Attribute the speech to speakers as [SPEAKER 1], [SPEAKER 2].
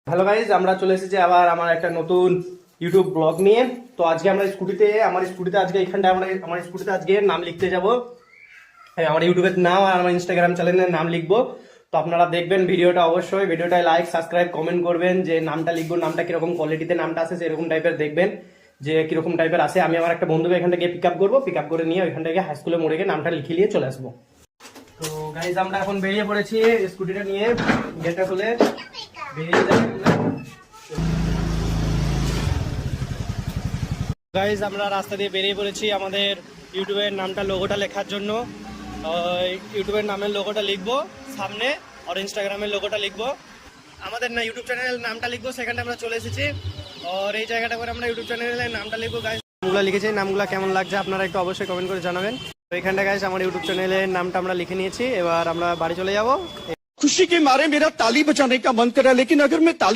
[SPEAKER 1] Hello guys, আমরা চলে এসেছি আবার আমার একটা নতুন ইউটিউব ব্লগ নিয়ে। তো আজকে আমরা আমার স্কুটিতে আজকে এখানটা আমার স্কুটিতে আজকে নাম লিখতে যাব। আমার ইউটিউবের নাম আর আমার ইনস্টাগ্রাম চ্যানেলের নাম লিখবো। তো আপনারা দেখবেন ভিডিওটা, অবশ্যই ভিডিওটায় লাইক সাবস্ক্রাইব কমেন্ট করবেন যে নামটা লিখবো, নামটা কিরকম কোয়ালিটিতে নামটা আসে সেরকম টাইপের দেখবেন যে কিরকম টাইপের আসে। আমি আমার একটা বন্ধুকে এখান থেকে পিক আপ করবো, পিক আপ করে নিয়ে ওইখান থেকে হাই স্কুলে মোড়ে গিয়ে নামটা লিখে নিয়ে চলে আসবো। তো গাইজ আমরা এখন বেরিয়ে পড়েছি স্কুটিটা নিয়ে, গেটটা খুলে বেরিয়ে যাবে। গাইজ আমরা রাস্তা দিয়ে বেরিয়ে পড়েছি আমাদের ইউটিউবের নামটা লোগোটা লেখার জন্য। ইউটিউবের নামের লোগোটা লিখবো সামনে, আর ইনস্টাগ্রামের লোগোটা লিখবো, আমাদের না ইউটিউব চ্যানেলের নামটা লিখবো। সেখানে আমরা চলে এসেছি, আর এই জায়গাটা করে আমরা ইউটিউব চ্যানেলের নামটা লিখবো। গাইজ নামগুলো লিখেছি, নামগুলো কেমন লাগছে আপনারা একটু অবশ্যই কমেন্ট করে জানাবেন। তো এখানটা গাইজ আমার ইউটিউব চ্যানেলের নামটা আমরা লিখে নিয়েছি, এবার আমরা বাড়ি চলে যাবো।
[SPEAKER 2] खुशी के मारे मेरा ताली बजाने का मन कर रहा है, लेकिन अगर मैं ताली